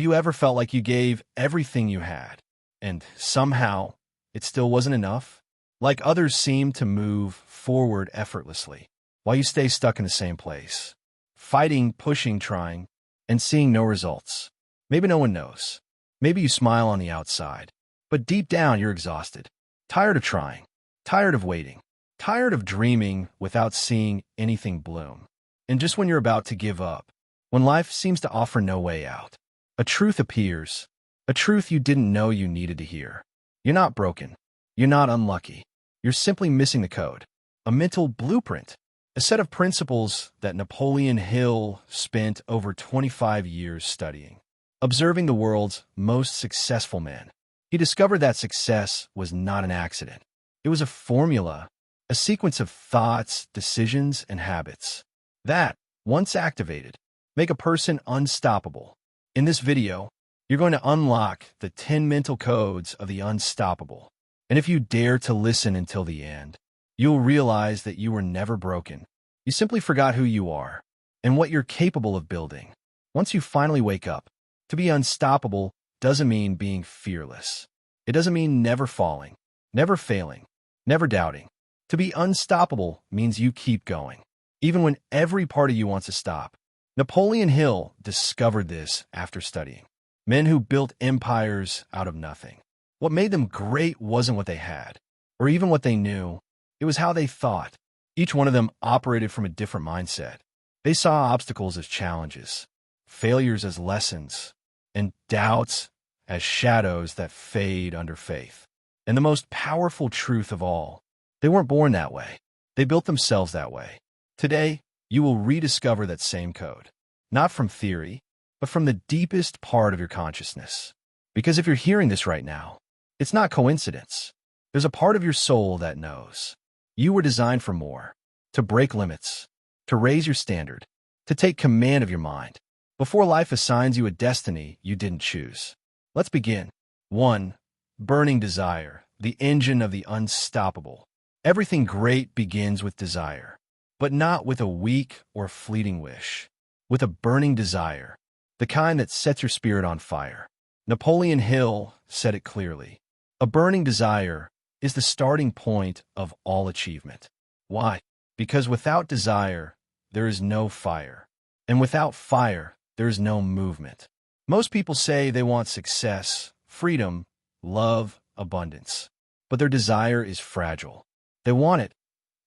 you ever felt like you gave everything you had, and somehow it still wasn't enough? Like others seem to move forward effortlessly, while you stay stuck in the same place, fighting, pushing, trying, and seeing no results. Maybe no one knows. Maybe you smile on the outside, but deep down you're exhausted, tired of trying, tired of waiting, tired of dreaming without seeing anything bloom. And just when you're about to give up, when life seems to offer no way out, a truth appears, a truth you didn't know you needed to hear. You're not broken. You're not unlucky. You're simply missing the code, a mental blueprint, a set of principles that Napoleon Hill spent over 25 years studying. Observing the world's most successful men, he discovered that success was not an accident. It was a formula, a sequence of thoughts, decisions, and habits that, once activated, make a person unstoppable. In this video, you're going to unlock the 10 mental codes of the unstoppable. And if you dare to listen until the end, you'll realize that you were never broken. You simply forgot who you are and what you're capable of building. Once you finally wake up, to be unstoppable doesn't mean being fearless. It doesn't mean never falling, never failing, never doubting. To be unstoppable means you keep going, even when every part of you wants to stop. Napoleon Hill discovered this after studying men who built empires out of nothing. What made them great wasn't what they had, or even what they knew. It was how they thought. Each one of them operated from a different mindset. They saw obstacles as challenges, failures as lessons, and doubts as shadows that fade under faith. And the most powerful truth of all, they weren't born that way. They built themselves that way. Today, you will rediscover that same code, not from theory, but from the deepest part of your consciousness. Because if you're hearing this right now, it's not coincidence. There's a part of your soul that knows. You were designed for more, to break limits, to raise your standard, to take command of your mind, before life assigns you a destiny you didn't choose. Let's begin. 1. Burning desire, the engine of the unstoppable. Everything great begins with desire, but not with a weak or fleeting wish. With a burning desire, the kind that sets your spirit on fire. Napoleon Hill said it clearly. A burning desire is the starting point of all achievement. Why? Because without desire, there is no fire. And without fire, there is no movement. Most people say they want success, freedom, love, abundance. But their desire is fragile. They want it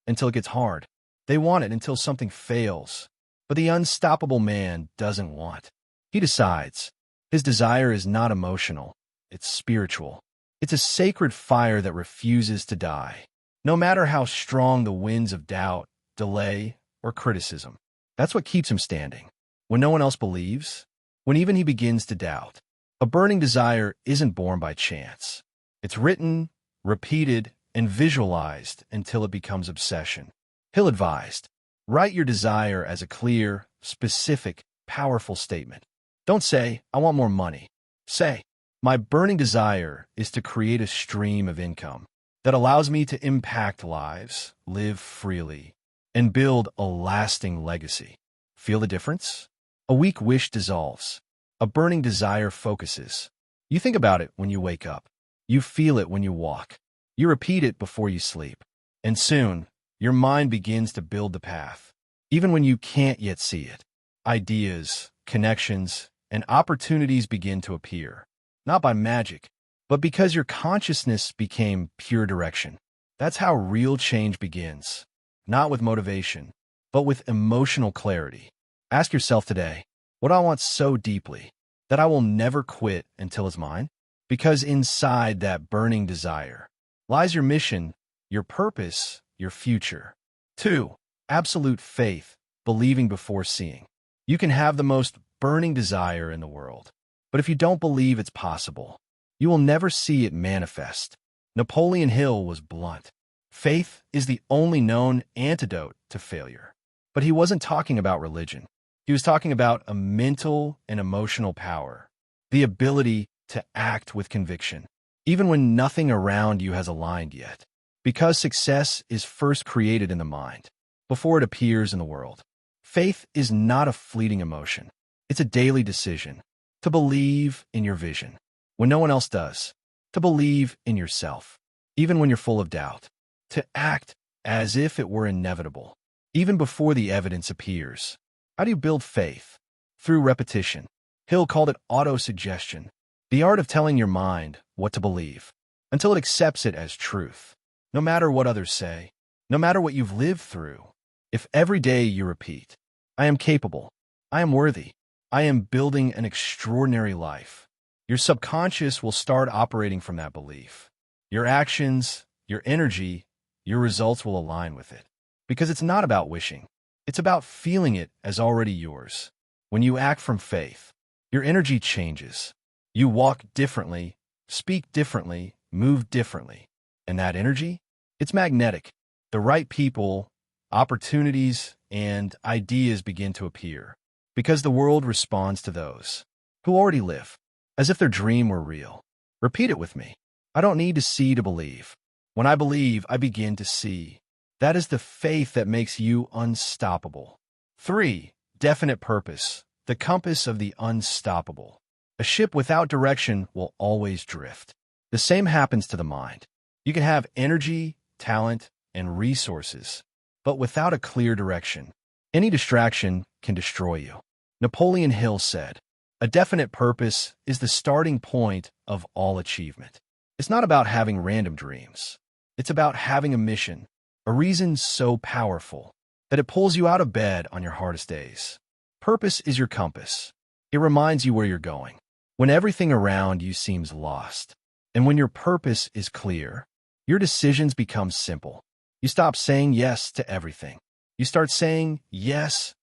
until it gets hard. They want it until something fails. But the unstoppable man doesn't want. He decides. His desire is not emotional. It's spiritual. It's a sacred fire that refuses to die, no matter how strong the winds of doubt, delay, or criticism. That's what keeps him standing. When no one else believes, when even he begins to doubt. A burning desire isn't born by chance. It's written, repeated, and visualized until it becomes obsession. Hill advised, write your desire as a clear, specific, powerful statement. Don't say, I want more money. Say, my burning desire is to create a stream of income that allows me to impact lives, live freely, and build a lasting legacy. Feel the difference? A weak wish dissolves. A burning desire focuses. You think about it when you wake up. You feel it when you walk. You repeat it before you sleep. And soon, your mind begins to build the path, even when you can't yet see it. Ideas, connections, and opportunities begin to appear, not by magic, but because your consciousness became pure direction. That's how real change begins, not with motivation, but with emotional clarity. Ask yourself today, what do I want so deeply that I will never quit until it's mine? Because inside that burning desire lies your mission, your purpose, your future. 2. Absolute faith, believing before seeing. You can have the most burning desire in the world, but if you don't believe it's possible, you will never see it manifest. Napoleon Hill was blunt. Faith is the only known antidote to failure. But he wasn't talking about religion. He was talking about a mental and emotional power, the ability to act with conviction, even when nothing around you has aligned yet. Because success is first created in the mind, before it appears in the world. Faith is not a fleeting emotion. It's a daily decision to believe in your vision when no one else does, to believe in yourself, even when you're full of doubt, to act as if it were inevitable, even before the evidence appears. How do you build faith? Through repetition. Hill called it auto-suggestion, the art of telling your mind what to believe, until it accepts it as truth, no matter what others say, no matter what you've lived through. If every day you repeat, I am capable, I am worthy, I am building an extraordinary life, your subconscious will start operating from that belief. Your actions, your energy, your results will align with it. Because it's not about wishing. It's about feeling it as already yours. When you act from faith, your energy changes. You walk differently, speak differently, move differently. And that energy? It's magnetic. The right people, opportunities, and ideas begin to appear. Because the world responds to those who already live, as if their dream were real. Repeat it with me. I don't need to see to believe. When I believe, I begin to see. That is the faith that makes you unstoppable. 3. Definite purpose. The compass of the unstoppable. A ship without direction will always drift. The same happens to the mind. You can have energy, talent, and resources, but without a clear direction, any distraction can destroy you. Napoleon Hill said, a definite purpose is the starting point of all achievement. It's not about having random dreams. It's about having a mission, a reason so powerful that it pulls you out of bed on your hardest days. Purpose is your compass. It reminds you where you're going when everything around you seems lost. And when your purpose is clear, your decisions become simple. You stop saying yes to everything. You start saying yes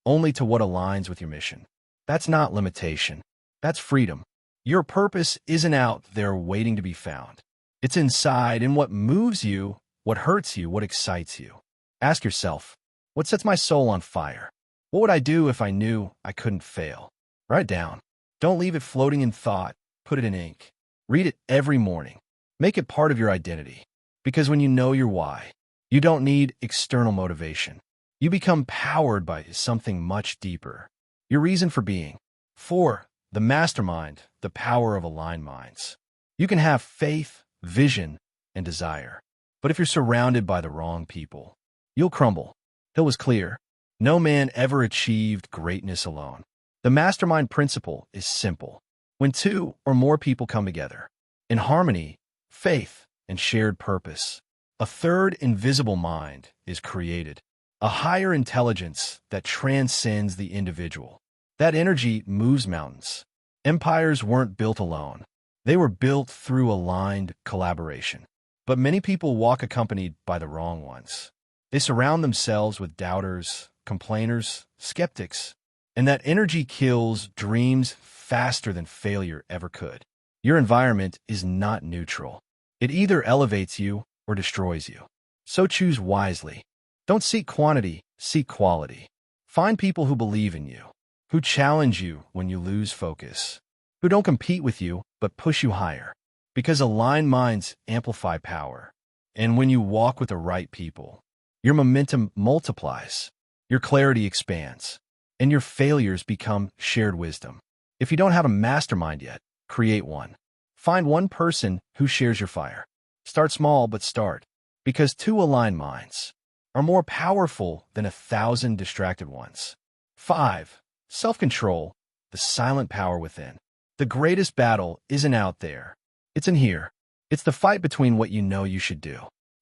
only to what aligns with your mission. That's not limitation. That's freedom. Your purpose isn't out there waiting to be found. It's inside in what moves you, what hurts you, what excites you. Ask yourself, what sets my soul on fire? What would I do if I knew I couldn't fail? Write it down. Don't leave it floating in thought. Put it in ink. Read it every morning. Make it part of your identity. Because when you know your why, you don't need external motivation. You become powered by something much deeper. Your reason for being. 4. The mastermind, the power of aligned minds. You can have faith, vision, and desire. But if you're surrounded by the wrong people, you'll crumble. Hill was clear. No man ever achieved greatness alone. The mastermind principle is simple. When two or more people come together, in harmony, faith, and shared purpose, a third invisible mind is created. A higher intelligence that transcends the individual. That energy moves mountains. Empires weren't built alone. They were built through aligned collaboration. But many people walk accompanied by the wrong ones. They surround themselves with doubters, complainers, skeptics, and that energy kills dreams faster than failure ever could. Your environment is not neutral. It either elevates you or destroys you. So choose wisely. Don't seek quantity, seek quality. Find people who believe in you, who challenge you when you lose focus, who don't compete with you but push you higher. Because aligned minds amplify power. And when you walk with the right people, your momentum multiplies, your clarity expands, and your failures become shared wisdom. If you don't have a mastermind yet, create one. Find one person who shares your fire. Start small, but start. Because 2 aligned minds are more powerful than 1,000 distracted ones. 5. Self-control, the silent power within. The greatest battle isn't out there. It's in here. It's the fight between what you know you should do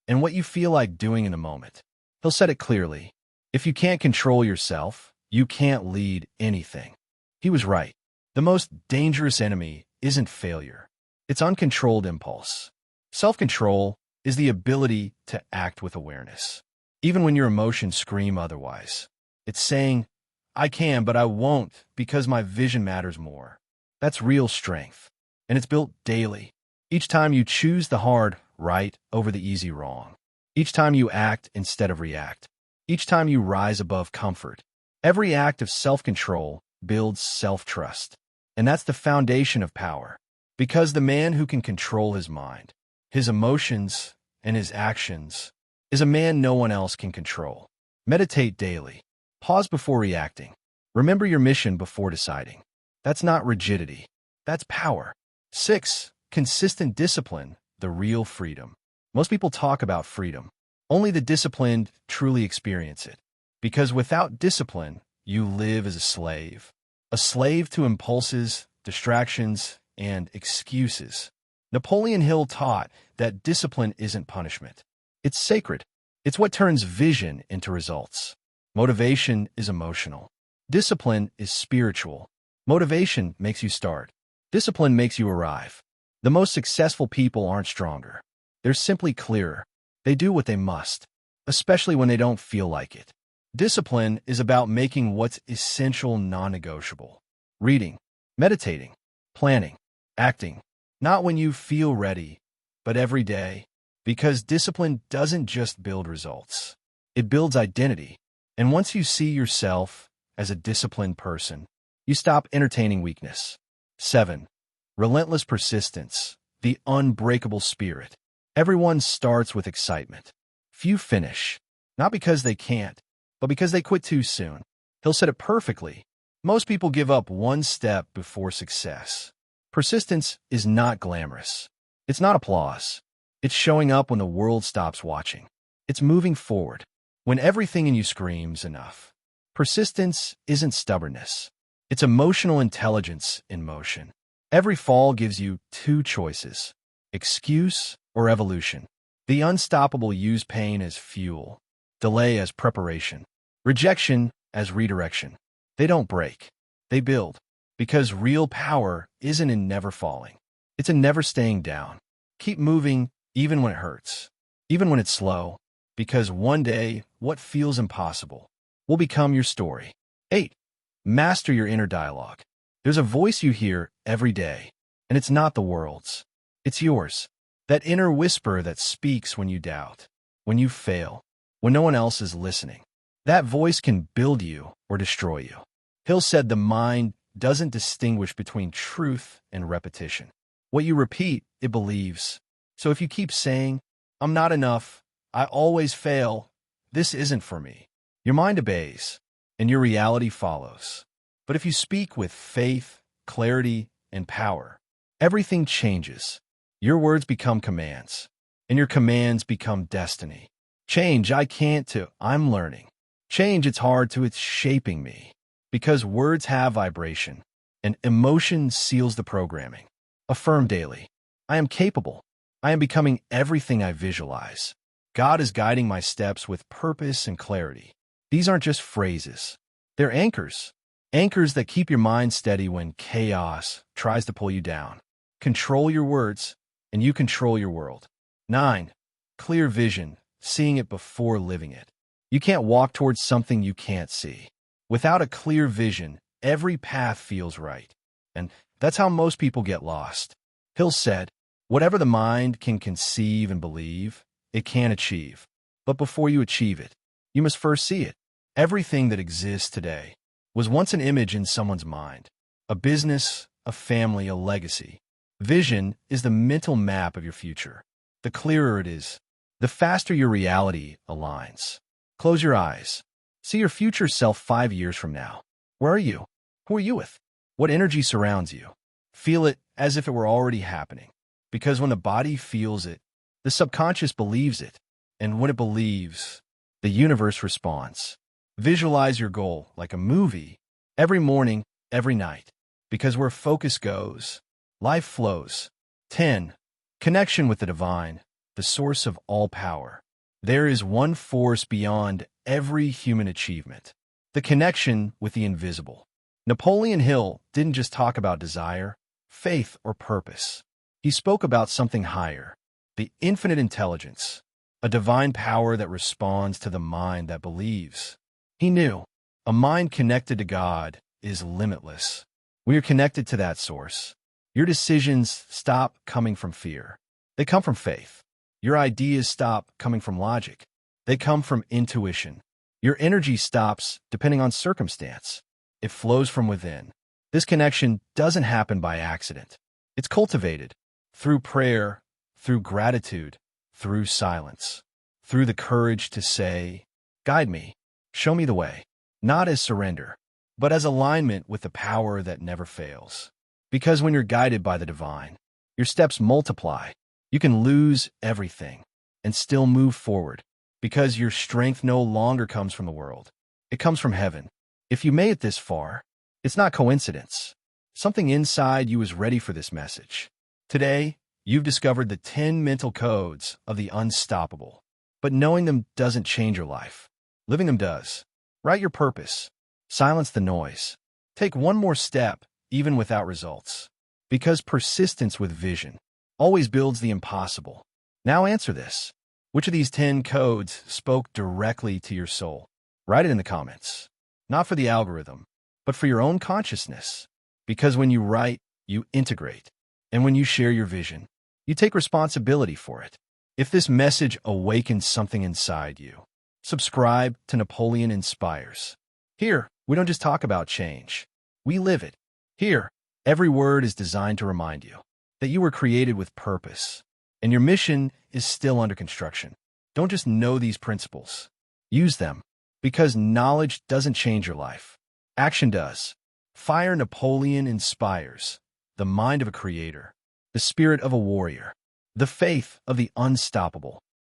and what you feel like doing in a moment. He'll said it clearly. If you can't control yourself, you can't lead anything. He was right. The most dangerous enemy isn't failure. It's uncontrolled impulse. Self-control is the ability to act with awareness, even when your emotions scream otherwise. It's saying, I can, but I won't because my vision matters more. That's real strength, and it's built daily. Each time you choose the hard right over the easy wrong. Each time you act instead of react. Each time you rise above comfort. Every act of self-control builds self-trust. And that's the foundation of power. Because the man who can control his mind, his emotions, and his actions is a man no one else can control. Meditate daily. Pause before reacting. Remember your mission before deciding. That's not rigidity. That's power. 6. Consistent discipline, the real freedom. Most people talk about freedom. Only the disciplined truly experience it. Because without discipline, you live as a slave to impulses, distractions, and excuses. Napoleon Hill taught that discipline isn't punishment. It's sacred. It's what turns vision into results. Motivation is emotional. Discipline is spiritual. Motivation makes you start. Discipline makes you arrive. The most successful people aren't stronger. They're simply clearer. They do what they must, especially when they don't feel like it. Discipline is about making what's essential non-negotiable. Reading, meditating, planning, acting. Not when you feel ready, but every day. Because discipline doesn't just build results. It builds identity. And once you see yourself as a disciplined person, you stop entertaining weakness. 7. Relentless persistence, the unbreakable spirit. Everyone starts with excitement. Few finish, not because they can't, but because they quit too soon. Hill said it perfectly. Most people give up one step before success. Persistence is not glamorous. It's not applause. It's showing up when the world stops watching. It's moving forward when everything in you screams enough. Persistence isn't stubbornness. It's emotional intelligence in motion. Every fall gives you two choices: excuse or evolution. The unstoppable use pain as fuel, delay as preparation, rejection as redirection. They don't break. They build. Because real power isn't in never falling. It's in never staying down. Keep moving even when it hurts, even when it's slow, because one day what feels impossible will become your story. 8. Master your inner dialogue. There's a voice you hear every day, and it's not the world's. It's yours. That inner whisper that speaks when you doubt, when you fail, when no one else is listening. That voice can build you or destroy you. Hill said the mind doesn't distinguish between truth and repetition. What you repeat, it believes. So if you keep saying, "I'm not enough, I always fail, this isn't for me," your mind obeys, and your reality follows. But if you speak with faith, clarity, and power, everything changes. Your words become commands, and your commands become destiny. Change, I can't, to I'm learning. Change, it's hard, to it's shaping me. Because words have vibration, and emotion seals the programming. Affirm daily. I am capable. I am becoming everything I visualize. God is guiding my steps with purpose and clarity. These aren't just phrases. They're anchors. Anchors that keep your mind steady when chaos tries to pull you down. Control your words, and you control your world. 9. Clear vision, seeing it before living it. You can't walk towards something you can't see. Without a clear vision, every path feels right. And that's how most people get lost. Hill said, whatever the mind can conceive and believe, it can achieve. But before you achieve it, you must first see it. Everything that exists today was once an image in someone's mind. A business, a family, a legacy. Vision is the mental map of your future. The clearer it is, the faster your reality aligns. Close your eyes. See your future self 5 years from now. Where are you? Who are you with? What energy surrounds you? Feel it as if it were already happening. Because when the body feels it, the subconscious believes it. And when it believes, the universe responds. Visualize your goal like a movie, every morning, every night. Because where focus goes, life flows. 10. Connection with the divine, the source of all power. There is one force beyond every human achievement. The connection with the invisible. Napoleon Hill didn't just talk about desire, faith, or purpose. He spoke about something higher, the infinite intelligence, a divine power that responds to the mind that believes. He knew a mind connected to God is limitless. When you're connected to that source, your decisions stop coming from fear. They come from faith. Your ideas stop coming from logic. They come from intuition. Your energy stops depending on circumstance. It flows from within. This connection doesn't happen by accident. It's cultivated through prayer, through gratitude, through silence, through the courage to say, "Guide me, show me the way," not as surrender, but as alignment with the power that never fails. Because when you're guided by the divine, your steps multiply. You can lose everything and still move forward, because your strength no longer comes from the world. It comes from heaven. If you made it this far, it's not coincidence. Something inside you is ready for this message. Today, you've discovered the 10 mental codes of the unstoppable. But knowing them doesn't change your life. Living them does. Write your purpose. Silence the noise. Take one more step, even without results. Because persistence with vision always builds the impossible. Now answer this. Which of these 10 codes spoke directly to your soul? Write it in the comments. Not for the algorithm, but for your own consciousness. Because when you write, you integrate. And when you share your vision, you take responsibility for it. If this message awakens something inside you, subscribe to Napoleon Inspires. Here, we don't just talk about change. We live it. Here, every word is designed to remind you that you were created with purpose, and your mission is still under construction. Don't just know these principles. Use them, because knowledge doesn't change your life. Action does. Fire Napoleon Inspires, the mind of a creator, the spirit of a warrior, the faith of the unstoppable.